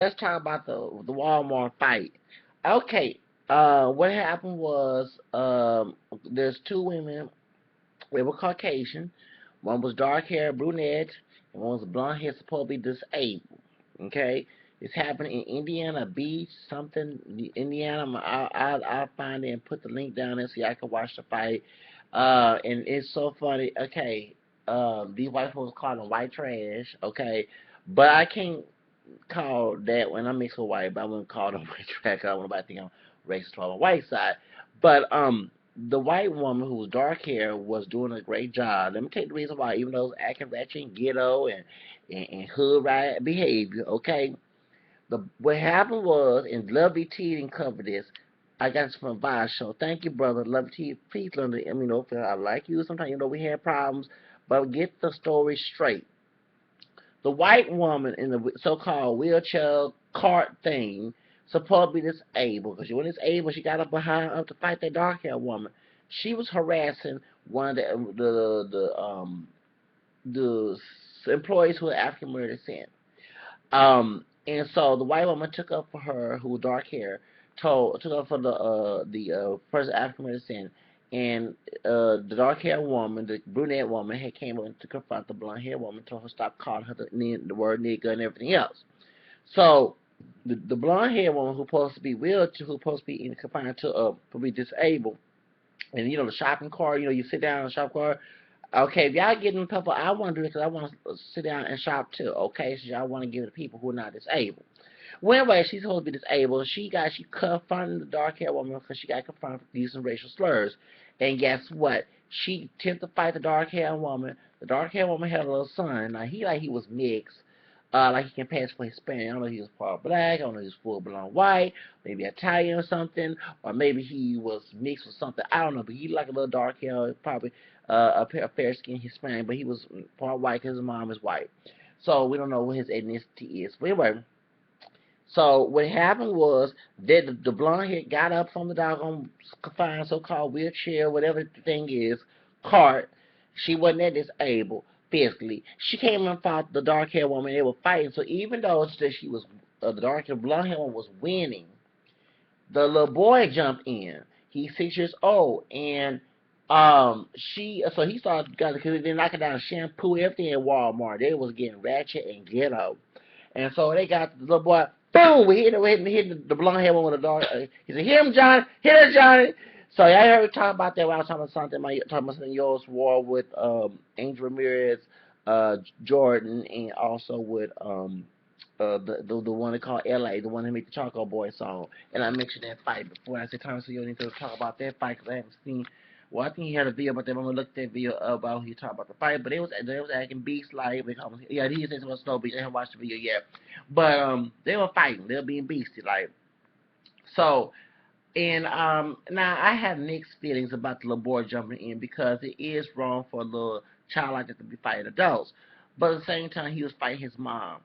Let's talk about the Walmart fight. Okay, what happened was there's two women. They were Caucasian. One was dark hair, brunette, and one was blonde hair, supposed to be disabled. Okay, it's happening in Indiana Beach, something Indiana. I'll find it and put the link down there so y'all can watch the fight. And it's so funny. Okay, these white folks call them white trash. Okay, but I can't call that when I mix with white, but I wouldn't call them white trash. I don't want nobody to think I'm racist on the white side. But the white woman who was dark hair was doing a great job. Let me tell you the reason why, even though it was acting ratchet and ghetto and hood rat behavior, okay? What happened was, and Lovely T didn't cover this. I got this from Vice Show. Thank you, brother. Lovely T, please learn to, I like you. Sometimes, we have problems, but get the story straight. The white woman in the so-called wheelchair cart thing supposed to be disabled because she wasn't disabled. She got up behind up to fight that dark-haired woman. She was harassing one of the employees who were African American descent. And so the white woman took up for her, who was dark hair, took up for the person African American descent, and the dark haired woman, the brunette woman, had came up to confront the blonde haired woman, told her to stop calling her the word nigger and everything else. So the blonde haired woman who's supposed to be wheelchair, who's supposed to be confined to be disabled, and the shopping cart, you sit down in the shopping cart. Okay, if y'all getting people, I want to do it because I want to sit down and shop too. Okay, so y'all want to give it to people who are not disabled. Well, anyway, she's supposed to be disabled. She confronted the dark haired woman because she got confronted with using racial slurs. And guess what? She attempted to fight the dark haired woman. The dark haired woman had a little son. Now he was mixed. Like he can pass for Hispanic. I don't know if he was part black. I don't know if he was full blown white, maybe Italian or something, or maybe he was mixed with something. I don't know, but he like a little dark hair, probably a fair skinned Hispanic, but he was part white because his mom is white. So we don't know what his ethnicity is. But anyway, so what happened was that the blonde head got up from the doggone confined so-called wheelchair, whatever the thing is, cart. She wasn't that disabled physically. She came and fought the dark-haired woman. They were fighting. So even though she was the dark-haired blonde-haired one was winning, the little boy jumped in. He's 6 years old, and he started because they knocking down shampoo, everything at Walmart. They was getting ratchet and ghetto. And so they got the little boy, boom, we hit the blonde hair one with a dog. He said, hit him, Johnny, hit her, Johnny. So I heard me talk about that when I was talking about something yours war with Angel Ramirez, Jordan, and also with the one they call LA, the one that made the Charcoal Boy song. And I mentioned that fight before. I said, Thomas, so you need to talk about that fight because I haven't seen. Well, I think he had a video about that. I'm gonna look at that video about he talked about the fight, but they was acting beast like yeah, he said about Snow Beach. I haven't watched the video yet, but they were fighting. They were being beastie like so. And now I have mixed feelings about the little boy jumping in because it is wrong for a little child like that to be fighting adults, but at the same time he was fighting his mom,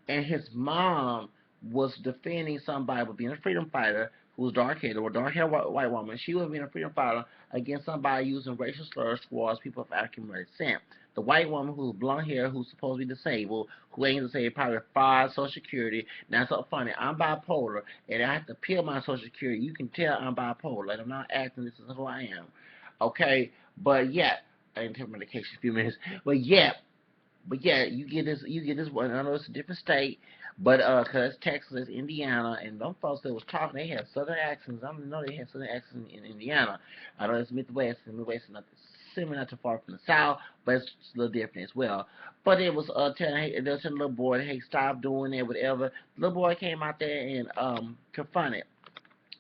and his mom was defending somebody with being a freedom fighter who was dark-haired or dark-haired white woman. She was being a freedom fighter against somebody using racial slurs towards people of African American descent. The white woman who's blonde hair, who's supposed to be disabled, who ain't disabled, probably fraud, Social Security. Now, it's so funny. I'm bipolar, and I have to peel my Social Security. You can tell I'm bipolar. Like, I'm not acting. This is who I am. Okay? But, yeah. I didn't take medication a few minutes. But yeah, you get this one. I know it's a different state, but cause Texas, Indiana, and them folks that was talking, they had southern accents. I didn't know they had southern accents in Indiana. I know it's Midwest, and Midwest is not similar, not too far from the South, but it's a little different as well. But it was telling the little boy, hey, stop doing that, whatever. The little boy came out there and confronted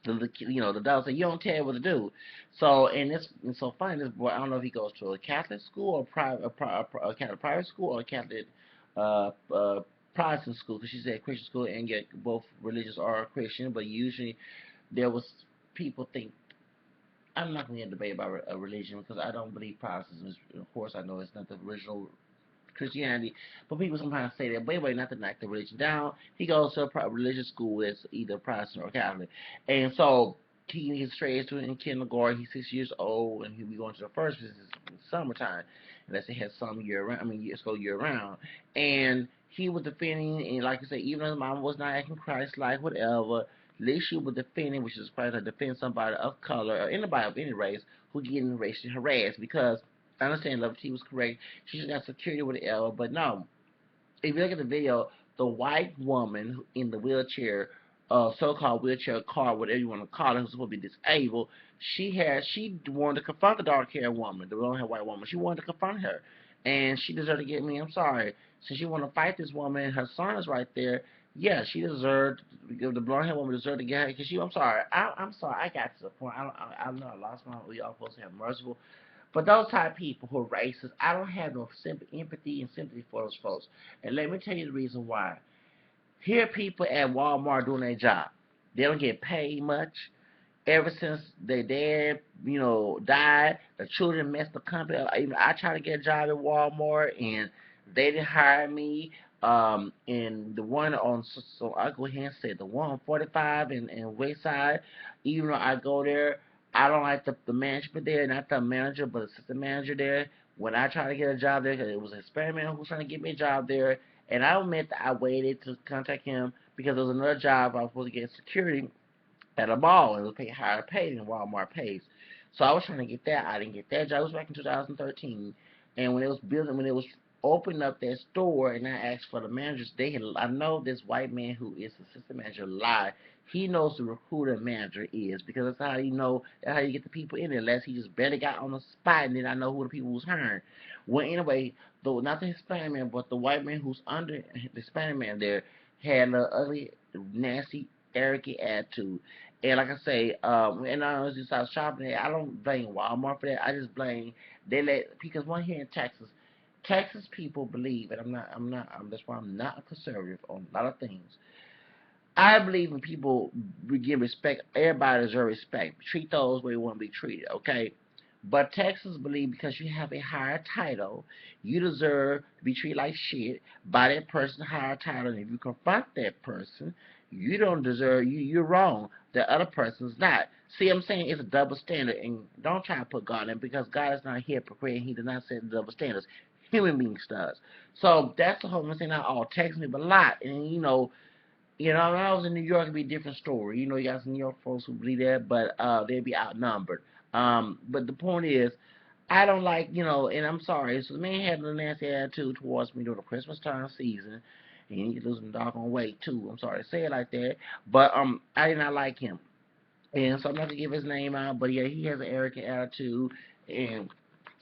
the dog said, "You don't tell what to do." So, and it's so funny. This boy, I don't know if he goes to a Catholic school or a Catholic private school or a Catholic uh, uh, Protestant school. Because she said Christian school, and yet both religions are Christian. But usually there was people think. I'm not going to debate about a religion because I don't believe Protestantism. Of course, I know it's not the original Christianity, but people sometimes say that, wait, not to knock the religion down. He goes to a religious school that's either Protestant or Catholic, and so he's straight to in kindergarten. He's 6 years old, and he'll be going to the first because it's summertime, unless it has some year round. I mean, school year round, and he was defending, and like I said, even though his mom was not acting Christ-like, whatever, at least she was defending, which is Christ, to defend somebody of color or anybody of any race who getting racially harassed. Because I understand Love T was correct. She should have security with the L, but no, if you look at the video, the white woman in the wheelchair, so-called wheelchair car, whatever you want to call it, who's supposed to be disabled, she wanted to confront the dark-haired woman, the long-haired white woman. She wanted to confront her, and she deserved to get me. I'm sorry, since you want to fight this woman, her son is right there. Yeah, she deserved. The blonde-haired woman deserved to get her. Cause I'm sorry. I'm sorry. I got to the point. I know I lost my. We all supposed to have merciful. But those type of people who are racist, I don't have no empathy and sympathy for those folks. And let me tell you the reason why. Here, people at Walmart doing their job. They don't get paid much. Ever since their dad, died, the children messed the company up. Even I tried to get a job at Walmart, and they didn't hire me. And the one on, so I go ahead and say the one on 45 and Wayside, even though I go there, I don't like the management there, not the manager, but the assistant manager there. When I tried to get a job there, because it was an experiment who was trying to get me a job there, and I admit that I waited to contact him because there was another job I was supposed to get security at a mall, and it was pay higher paid than Walmart pays. So I was trying to get that. I didn't get that job. It was back in 2013, and when it was opening up that store, and I asked for the managers, I know this white man who is the assistant manager lied. He knows who the manager is, because that's how that's how you get the people in there. Unless he just barely got on the spot, and then I know who the people was hiring. Well, anyway, though not the Hispanic man, but the white man who's under the Hispanic man there had an ugly, nasty, arrogant attitude. And like I say, and I was just out shopping there. I don't blame Walmart for that. I just blame because one here in Texas people believe, and that's why I'm not a conservative on a lot of things. I believe when people give respect, everybody deserves respect. Treat those where you want to be treated, okay? But Texans believe because you have a higher title, you deserve to be treated like shit by that person's higher title. And if you confront that person, you don't deserve, you're wrong. The other person's not. See, I'm saying it's a double standard. And don't try to put God in, because God is not a hypocrite, and he does not set double standards. Human beings does. So that's the whole thing. Not all Texans, but a lot. And, when I was in New York, it'd be a different story. You got some New York folks who believe that, but they'd be outnumbered. But the point is, I don't like, and I'm sorry. So the man had a nasty attitude towards me during the Christmas time season, and he lose some doggone weight too. I'm sorry to say it like that, but I did not like him, and so I'm not gonna give his name out. But yeah, he has an arrogant attitude, and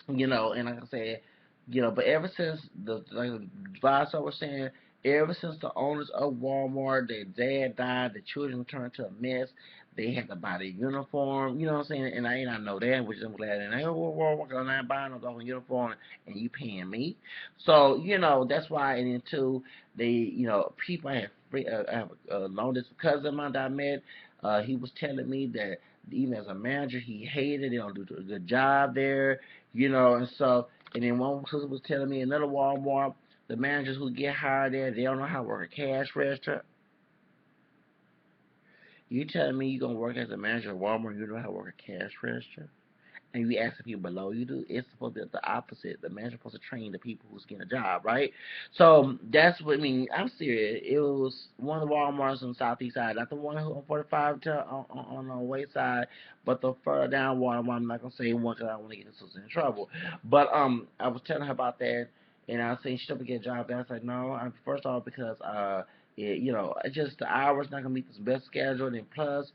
and like I said, but ever since like the advisor was saying, ever since the owners of Walmart, their dad died, the children turned to a mess. They had to buy their uniform, you know what I'm saying? And I know that, which I'm glad. And I go Walmart, I'm not buying no dog uniform, and you paying me. So that's why. And then too, they people I have I have a long distance cousin of mine that I met. He was telling me that even as a manager, he hated. They don't do a good job there, and so. And then one sister was telling me another Walmart, the managers who get hired there, they don't know how to work a cash register. You telling me you're going to work as a manager at Walmart, you don't know how to work a cash register? And you ask the people below you do, it's supposed to be the opposite. The manager's supposed to train the people who's getting a job, right? So that's what I'm serious. It was one of the Walmarts on the southeast side, not the one on 45 on the west side, but the further down Walmart. I'm not gonna say one because I don't want to get the sister in trouble. But I was telling her about that, and I was saying she should get a job. And I was like, no. First off, because it's just the hours not gonna meet this best schedule, and plus,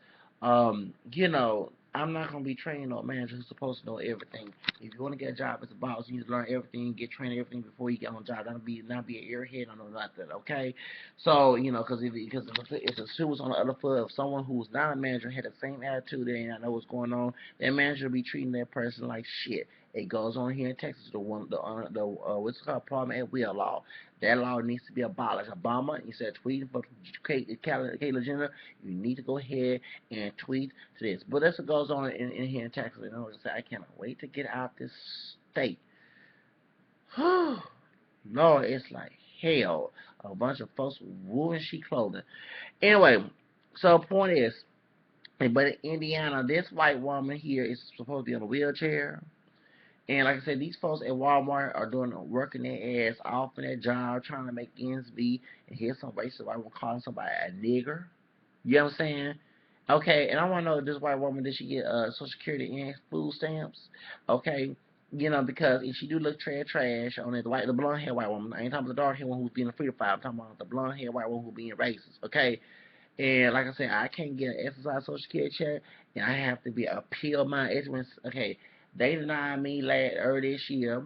I'm not going to be training no manager who's supposed to know everything. If you want to get a job as a boss, you need to learn everything, get trained in everything before you get on the job. Not be an airhead or nothing, okay? So, because if the shoe was on the other foot, if someone who's not a manager had the same attitude and I know what's going on, that manager will be treating that person like shit. It goes on here in Texas, what's called Problem at Will law. That law needs to be abolished. Obama, he said, tweeting for Caitlyn Jenner, you need to go ahead and tweet to this. But that's what goes on in here in Texas. And I cannot wait to get out this state. Lord, it's like hell. A bunch of folks with wool and sheep clothing. Anyway, so point is, but in Indiana, this white woman here is supposed to be on a wheelchair. And like I said, these folks at Walmart are working their ass off in their job, trying to make ends meet. And here's some racist white woman calling somebody a nigger. You know what I'm saying? Okay, and I want to know, this white woman, did she get Social Security and food stamps? Okay, you know, because if she do look trash on it, the blonde hair white woman, I ain't talking about the dark hair one who's being a freedom fighter, I'm talking about the blonde hair white woman who's being racist. Okay, and like I said, I can't get an exercise Social Security check, and I have to be appeal my insurance. Okay, they denied me earlier this year,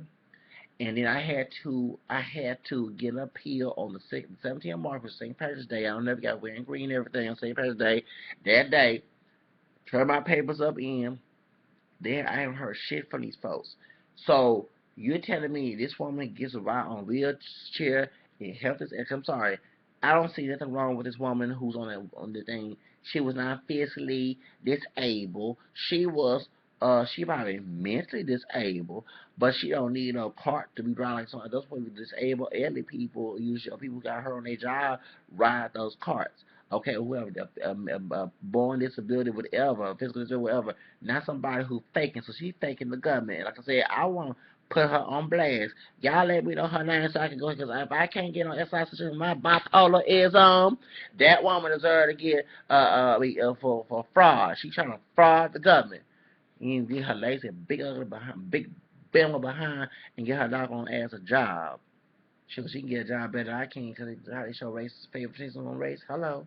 and then I had to get an appeal on the 17th of March, which is St. Patrick's Day. I don't never got wearing green and everything on St. Patrick's Day. That day, turn my papers up in. Then I haven't heard shit from these folks. So you're telling me this woman gets a ride on a wheelchair and health is? I'm sorry. I don't see nothing wrong with this woman who's on the thing. She was not physically disabled. She probably mentally disabled, but she don't need no cart to be driving like some of those people disabled elderly people. Usually, people who got hurt on their job ride those carts. Okay, whoever, born disability, whatever, physical disability, whatever. Not somebody who's faking. So she's faking the government. Like I said, I want to put her on blast. Y'all let me know her name so I can go. Because if I can't get on SI, my bipolar is that woman deserves to get for fraud. She's trying to fraud the government. You can get her lazy, big ugly behind, big bama behind, and get her doggone ass a job. She can get a job better than I can because they show racist favoritism on race. Hello.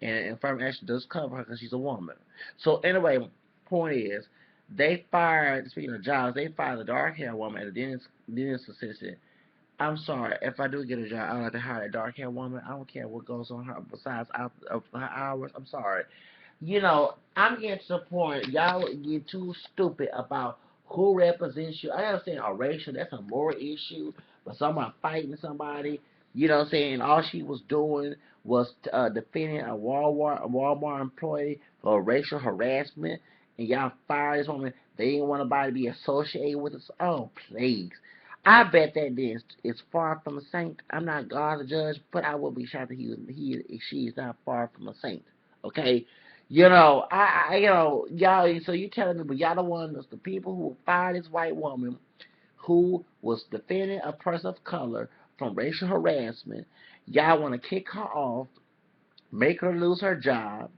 And affirmative action does cover her because she's a woman. So anyway, point is, they fired, speaking of jobs, they fired the dark hair woman as a dentist assistant. I'm sorry, if I do get a job, I'd like to hire a dark hair woman. I don't care what goes on her besides her hours. I'm sorry. You know, I'm getting to the point, y'all get too stupid about who represents you. I understand a racial, that's a moral issue, but somebody fighting somebody, you know what I'm saying, and all she was doing was defending a Walmart employee for racial harassment, and y'all fired this woman. They didn't want nobody to be associated with us. Oh, please. I bet that this is far from a saint. I'm not God the judge, but I will be shocked that she is not far from a saint. Okay? You know, y'all, so you telling me, but y'all the ones, the people who fired this white woman who was defending a person of color from racial harassment, y'all want to kick her off, make her lose her job,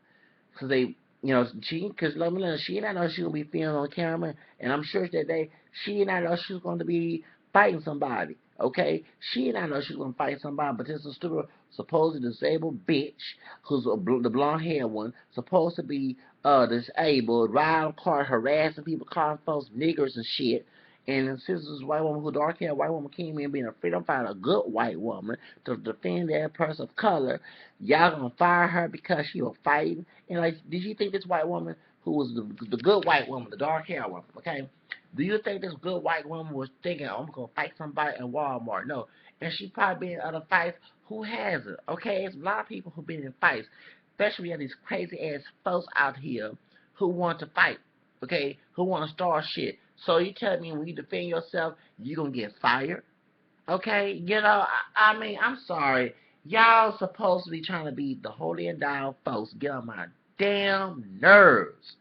because let me know, she did not know she was going to be filmed on camera, and I'm sure that she did not know she was going to be fighting somebody, okay? She did not know she was going to fight somebody, but this is stupid, supposed disabled bitch, who's the blonde hair one, supposed to be disabled, riding car, harassing people, calling folks niggers and shit. And since this white woman, who dark hair white woman came in being a freedom fighter, a good white woman, to defend that person of color, y'all gonna fire her because she was fighting? And like, did you think this white woman, who was the good white woman, the dark hair woman, okay? Do you think this good white woman was thinking, oh, I'm gonna fight somebody in Walmart? No. And she probably been in other fights. Who hasn't? Okay, it's a lot of people who've been in fights, especially we have these crazy ass folks out here who want to fight. Okay, who want to start shit. So you tell me when you defend yourself, you gonna get fired? Okay, you know, I mean, I'm sorry. Y'all supposed to be trying to be the holy and down folks. Get on my damn nerves.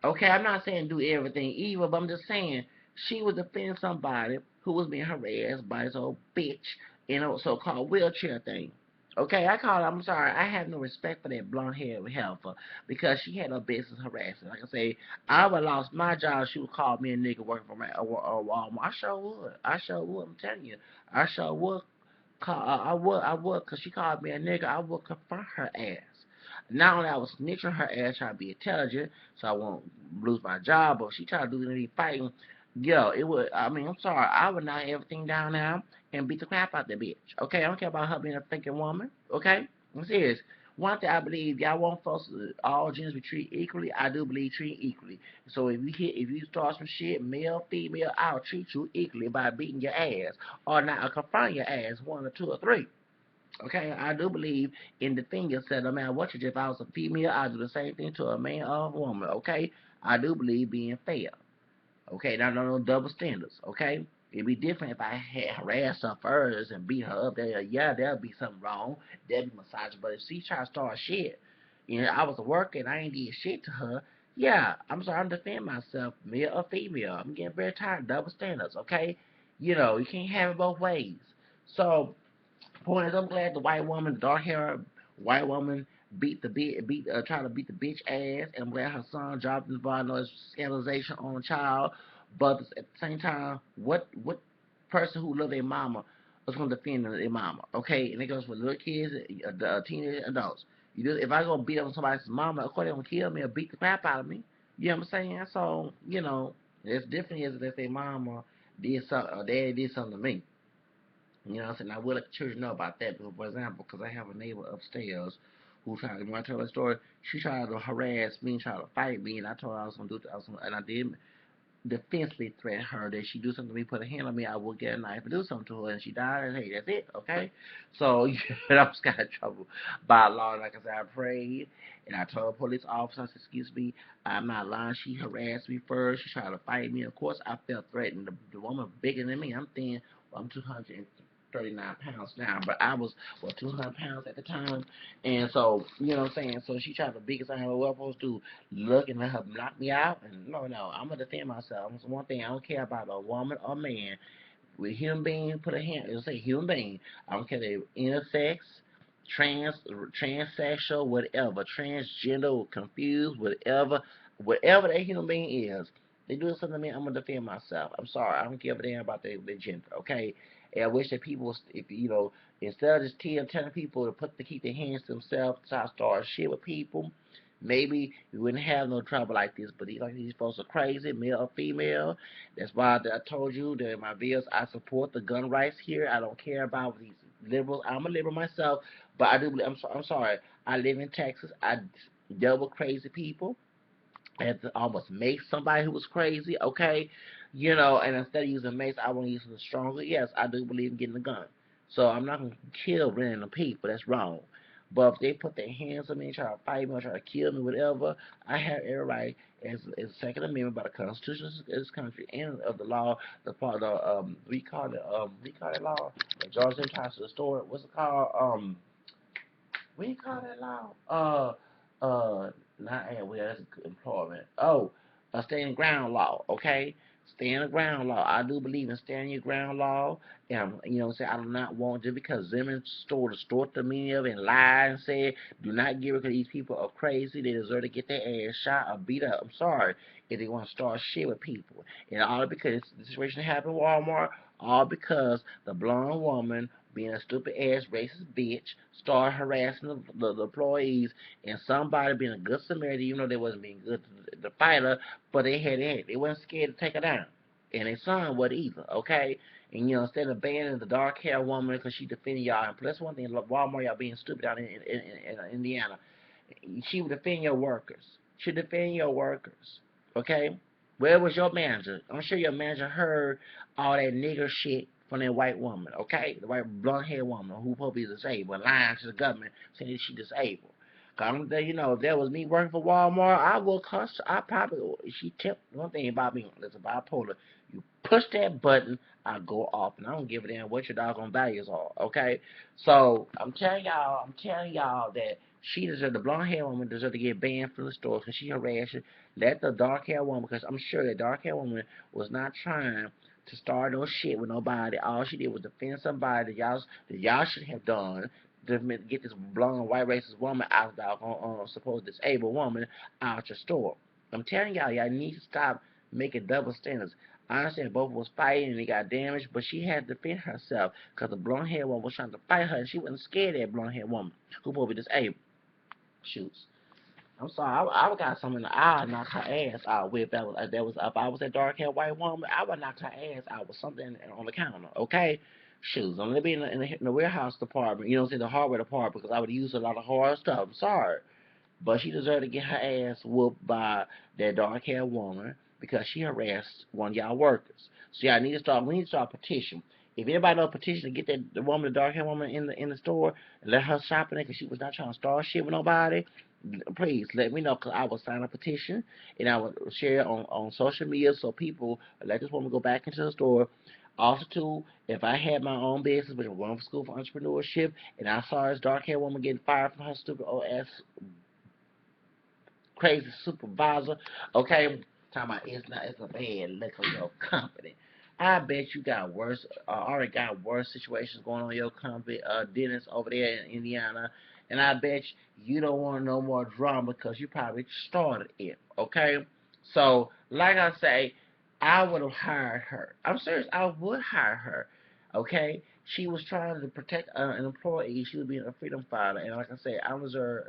Okay, I'm not saying do everything evil, but I'm just saying she was defending somebody who was being harassed by this old bitch in a so-called wheelchair thing. Okay, I'm sorry, I have no respect for that blonde hair heifer because she had no business harassing. Like I say, I would have lost my job. She would call me a nigga working for Walmart. I sure would. I sure would. I'm telling you, I sure would. I would, cause she called me a nigga. I would confront her ass. Not only I was snitching her ass, trying to be intelligent, so I won't lose my job. But if she tried to do any fighting, yo, it would. I mean, I'm sorry, I would knock everything down now and beat the crap out that bitch. Okay, I don't care about her being a thinking woman. Okay, I'm serious. One thing I believe, y'all want folks, all genders be treated equally. I do believe treat equally. So if you start some shit, male, female, I'll treat you equally by beating your ass, or not, I'll confront your ass, one or two or three. Okay, I do believe in the thing you said, no matter what you do, if I was a female, I'd do the same thing to a man or a woman, okay? I do believe being fair. Okay, not no double standards, okay? It'd be different if I had harassed her first and beat her up. There'll be something wrong. There'll be massage. But if she try to start shit, I was working, I ain't did shit to her. Yeah, I'm sorry, I'm defending myself, male or female. I'm getting very tired of double standards, okay? You can't have it both ways. So, point is, I'm glad the white woman, the dark hair white woman, tried to beat the bitch ass, and I'm glad her son dropped his body, no scandalization on a child. But at the same time, what person who love their mama is gonna defend their mama? Okay, and it goes for little kids, teenage adults. If I go beat up somebody's mama, of course they're gonna kill me or beat the crap out of me. You know what I'm saying? So it's different as if their mama did something or daddy did something to me. You know what I'm saying? I will let the children know about that. Because, for example, because I have a neighbor upstairs who tried, when I tell her story, she tried to harass me, tried to fight me, and I told her I was going to do it, and I did defensively threaten her that she do something to me, put a hand on me, I will get a knife and do something to her, and she died, and hey, that's it, okay? So, I was got in trouble by law. Like I said, I prayed, and I told a police officer, I said, excuse me, I'm not lying, she harassed me first, she tried to fight me, of course, I felt threatened. The woman bigger than me, I'm thin, well, I'm 239 pounds now, but I was, 200 pounds at the time, and so, you know what I'm saying, so she tried the biggest thing I was supposed to do, looking at her knock me out, and no, I'm gonna defend myself. It's one thing I don't care about a woman or man. With human being, put a hand. It'll say human being. I don't care if they're intersex, transsexual, whatever, transgender, confused, whatever that human being is. They do something to me, I'm gonna defend myself. I'm sorry, I don't give a damn about their gender. Okay, and I wish that people, if instead of just telling people to keep their hands to themselves, to start shit with people. Maybe we wouldn't have no trouble like this, but these folks are crazy, male or female. That's why I told you that in my videos I support the gun rights here. I don't care about these liberals. I'm a liberal myself, but I do. I'm sorry. I live in Texas. I deal with crazy people. I had to almost make somebody who was crazy, okay? And instead of using mace, I want to use something stronger. Yes, I do believe in getting a gun. So I'm not going to kill random people. That's wrong. But if they put their hands on me, try to fight me, or try to kill me, whatever, I have every right, as Second Amendment by the Constitution of this country and of the law, the part of we call it law. The Georgia ties to the store. What's it called? What do you call that law? Not that's employment. Oh, a stand ground law. Okay, stand ground law. I do believe in standing your ground law. And say I do not want just because Zimmerman distort the meaning of it and lie and say do not give it because these people are crazy. They deserve to get their ass shot or beat up. I'm sorry if they want to start shit with people. And all because the situation happened at Walmart. All because the blonde woman being a stupid ass racist bitch, started harassing the employees, and somebody being a good Samaritan, even though they wasn't being good to the fighter, but they wasn't scared to take her down, and their son wasn't either. Okay, and instead of banning the dark hair woman because she defended y'all, and that's one thing, Walmart y'all being stupid out in Indiana. She would defend your workers. She defend your workers. Okay? Where was your manager? I'm sure your manager heard all that nigger shit from that white woman, okay? The white blonde haired woman who supposed to be disabled, lying to the government saying that she disabled. Cause if that was me working for Walmart, I would cuss. I probably, she tipped one thing about me, that's a bipolar. You push that button, I go off, and I don't give a damn what your doggone values are, okay? So I'm telling y'all that the blonde hair woman deserved to get banned from the store because she harassed you. Let the dark hair woman, because I'm sure that dark hair woman was not trying to start no shit with nobody. All she did was defend somebody that y'all should have done to get this blonde white racist woman out of supposed disabled woman out your store. I'm telling y'all need to stop making double standards. I understand both was fighting and they got damaged, but she had to defend herself because the blonde haired woman was trying to fight her and she wasn't scared of that blonde haired woman who probably disabled. Shoots. I'm sorry, I would got something I would knock her ass out with. If I was that dark haired white woman, I would knock her ass out with something on the counter. Okay, shoes. I'm gonna be in the warehouse department. You know, in the hardware department because I would use a lot of hard stuff. I'm sorry, but she deserved to get her ass whooped by that dark haired woman because she harassed one of y'all workers. So y'all need to start. We need to start a petition. If anybody know a petition to get the dark haired woman in the store and let her shop in there because she was not trying to start shit with nobody, please let me know because I will sign a petition and I will share it on social media so people let this woman go back into the store. Also, too, if I had my own business, which I'm going for school for entrepreneurship, and I saw this dark haired woman getting fired from her stupid old ass crazy supervisor, okay? Talking about it's a bad look on your company. I bet you got worse, already got worse situations going on in your company, Dennis over there in Indiana, and I bet you don't want no more drama because you probably started it, okay? So, like I say, I would have hired her. I'm serious, I would hire her, okay? She was trying to protect an employee. She was being a freedom fighter, and like I said, I reserve.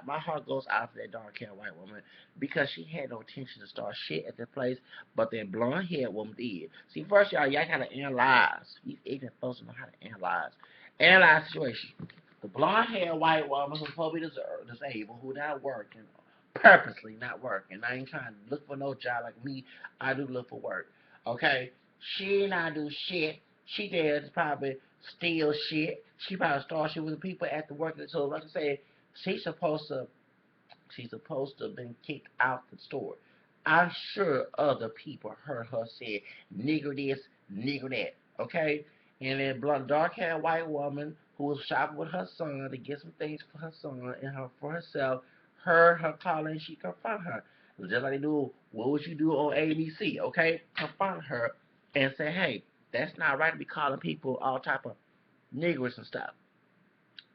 My heart goes out to that dark-haired white woman because she had no intention to start shit at the place, but that blonde-haired woman did. See, first y'all gotta analyze. These ignorant folks don't know how to analyze. Analyze the situation. The blonde-haired white woman who's probably disabled, who not working, purposely not working. I ain't trying to look for no job like me. I do look for work. Okay, she not do shit. She did probably steal shit. She probably start shit with the people at the work. So like I said, she's supposed to have been kicked out the store. I'm sure other people heard her say nigger this, nigger that. Okay? And then blonde dark haired white woman who was shopping with her son to get some things for her son and her for herself heard her calling and she confronted her. Just like they do, what would you do on ABC? Okay? Confront her and say, hey, that's not right to be calling people all type of niggers and stuff.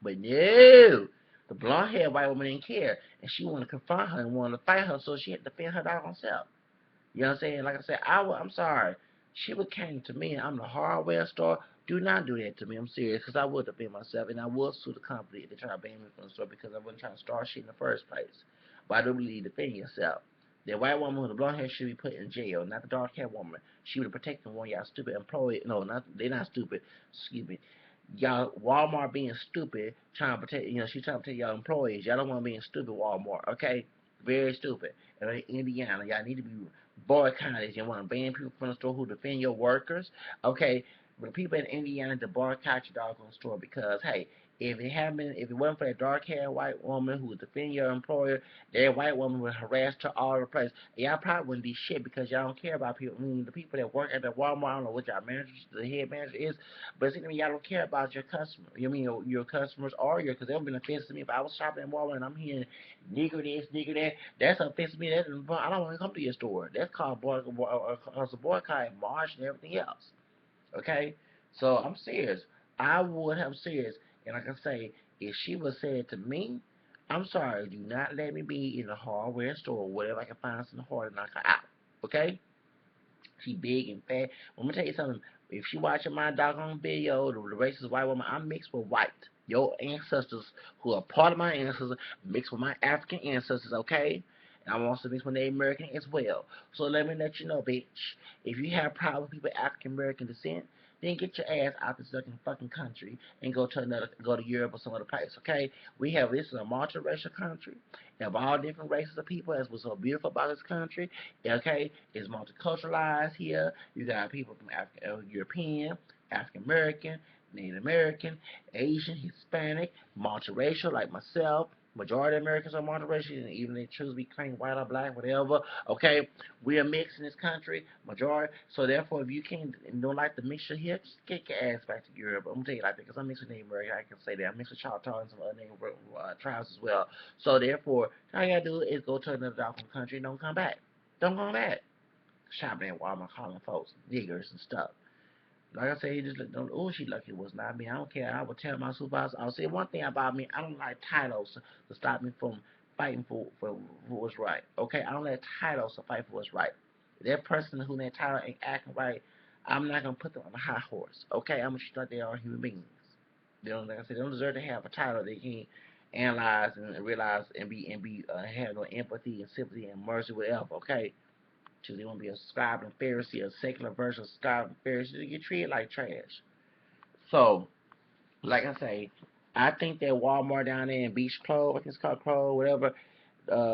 But no, the blonde haired white woman didn't care, and she wanted to confront her and wanted to fight her, so she had to defend her doggone self. You know what I'm saying? Like I said, I'm sorry. She would came to me, and I'm the hardware store. Do not do that to me. I'm serious, because I would defend myself, and I would sue the company if they try to ban me from the store because I wasn't trying to start shit in the first place. But I do believe defend yourself. The white woman with the blonde hair should be put in jail, not the dark haired woman. She would have protected one of y'all stupid employees. No, they're not stupid. Excuse me. Y'all Walmart being stupid, trying to protect. She's trying to protect y'all employees. Y'all don't want to be in stupid Walmart, okay? Very stupid. And in Indiana, y'all need to be boycotted. You want to ban people from the store who defend your workers, okay? But the people in Indiana to boycott your doggone store because hey, if it wasn't for that dark-haired white woman who would defend your employer, that white woman would harass her all over the place. Y'all probably wouldn't be shit because y'all don't care about people. I mean, the people that work at the Walmart, I don't know what y'all manager, the head manager is, but see, y'all don't care about your customers. You mean your customers or because that would be an offense to me if I was shopping at Walmart and I'm hearing nigger this, nigger that. That's an offense to me. I don't want to come to your store. That's called boycott, march, and everything else. Okay, so I'm serious. I would have serious, and like I say, if she was said to me, I'm sorry, do not let me be in the hardware store or whatever I can find some hard and knock her out. Okay? She big and fat. Let me tell you something. If she watching my doggone video, the racist white woman, I'm mixed with white. Your ancestors, who are part of my ancestors, mixed with my African ancestors, okay? And I'm also mixed with Native American as well. So let me let you know, bitch. If you have problems with people of African American descent, then get your ass out this fucking country and go to Europe or some other place, okay? This is a multiracial country. You have all different races of people. That's what's so beautiful about this country. Okay, it's multiculturalized here. You got people from European, African American, Native American, Asian, Hispanic, multiracial like myself. Majority of Americans are multiracial, and even they choose to be claimed white or black, whatever. Okay, we are mixed in this country, majority. So therefore, if you can't and don't like the mixture here, just get your ass back to Europe. I'm gonna tell you like that because I'm mixed with Native American. I can say that I'm mixed with Choctaw and some other Native tribes as well. So therefore, all you gotta do is go to another African country and don't come back. Don't come back. Shopping at Walmart calling folks niggers and stuff. Like I said, he just looked, oh, she lucky it was not me. I don't care. I would tell my supervisor. I'll say one thing about me. I don't like titles to stop me from fighting for what's right. Okay, I don't let titles to fight for what's right. That person who that title ain't acting right, I'm not gonna put them on a high horse. Okay, I'm gonna treat like they are human beings. They don't, like I said, they don't deserve to have a title they can't analyze and realize and be have no empathy and sympathy and mercy, whatever. Okay, so they want to be a scribe and Pharisee, a secular version of scribe and Pharisee. They get treated like trash. So, like I say, I think that Walmart down there in Beach Grove, I think it's called Grove, whatever,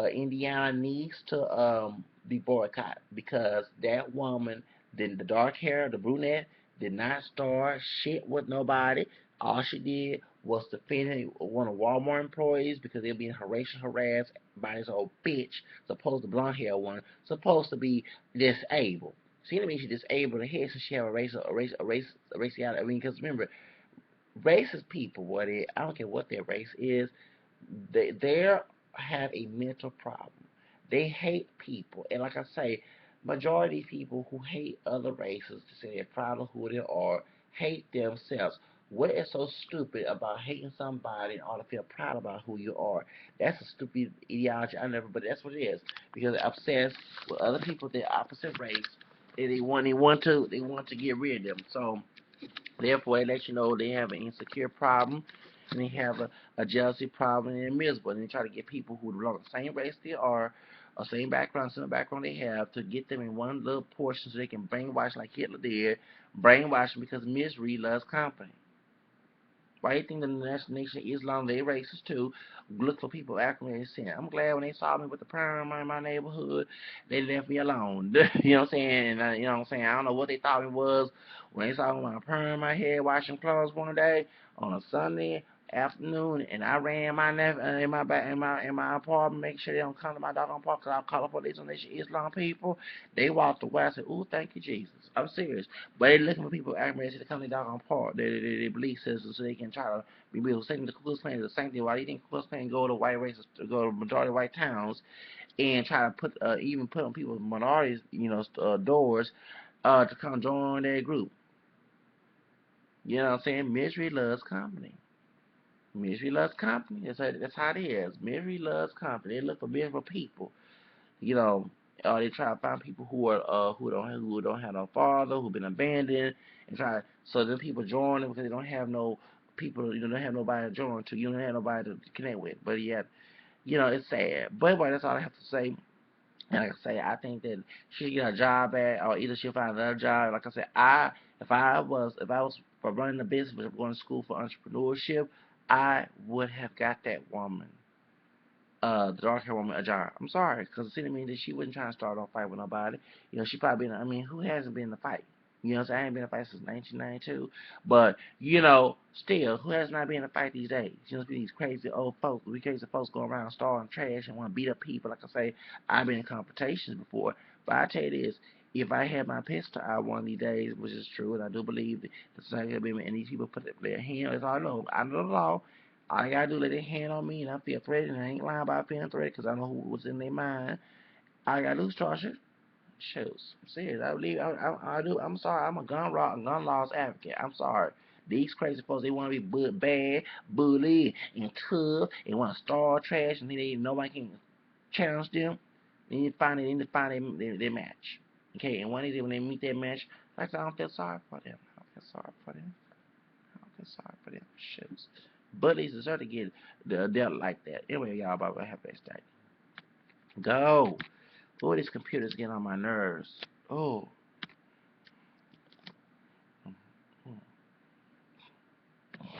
Indiana needs to be boycotted because that woman, the dark hair, the brunette, did not start shit with nobody. All she did was defend one of Walmart employees because they're being harassed by this old bitch, supposed to blonde hair one, supposed to be disabled. See, that means she's disabled in the head, so she have a raciality. I mean, because remember, racist people, I don't care what their race is, they have a mental problem. They hate people. And like I say, majority of people who hate other races to say they're proud of who they are hate themselves. What is so stupid about hating somebody in order to feel proud about who you are? That's a stupid ideology. I never, but that's what it is. Because they're obsessed with other people of their opposite race, and they want to get rid of them. So therefore, it lets you know they have an insecure problem, and they have a jealousy problem, and they're miserable. And they try to get people who belong to the same race they are, or same background, similar background they have, to get them in one little portion so they can brainwash like Hitler did, brainwash them because misery loves company. Why do you think the Nation of Islam, they racist too, look for people acting in sin? I'm glad when they saw me with the perm in my neighborhood, they left me alone. You know what I'm saying? And, you know what I'm saying? I don't know what they thought it was when they saw me with my perm in my head, washing clothes one day on a Sunday afternoon, and I ran my in my back in my apartment, make sure they don't come to my doggone park, cause I'll call the police on Nation of Islam people. They walked away. I said, "Ooh, thank you, Jesus." I'm serious. But they looking for people acting ready to come to doggone park. They believe systems so they can try to be able to say the Ku Klux Klan is the same thing. Why do you think Ku Klux Klan go to white races, go to majority white towns, and try to put even put on people's minorities, doors, to come join their group? You know what I'm saying? Misery loves company. Misery loves company. That's how it is. Misery loves company. They look for miserable people. You know, they try to find people who don't have no father, who've been abandoned, and try so then people join them because they don't have no people, don't have nobody to join to, you don't have nobody to connect with. But yet, it's sad. But anyway, that's all I have to say. And like I say, I think that she should get a job at, or either she'll find another job. Like I said, if I was for running a business, going to school for entrepreneurship, I would have got that woman, the dark hair woman, a job. I'm sorry, because it seemed to me that she wasn't trying to start off fight with nobody. She probably been. I mean, who hasn't been in a fight? What I'm saying? I ain't been in a fight since 1992. But still, who has not been in a fight these days? These crazy old folks, we crazy folks go around starting trash and want to beat up people. Like I say, I've been in competitions before. But I tell you this. If I had my pistol out one of these days, which is true, and I do believe that the society and these people put their hand, as I know the law. All I gotta do is lay their hand on me, and I feel threatened, and I ain't lying about feeling threatened, because I know who was in their mind. All I gotta do is charge it. Shoes. I'm serious. I believe I do. I'm sorry. I'm a gun laws advocate. I'm sorry. These crazy folks, they want to be bad, bully, and tough, and want to start trash, and nobody can challenge them. They need to find their match. Okay, and when they meet their match, like I don't feel sorry for them. I don't feel sorry for them. I don't feel sorry for them. Shoes. Bullies deserve to get dealt like that. Anyway, y'all, bye bye. Have a nice day. Go. Boy, these computers get on my nerves. Oh.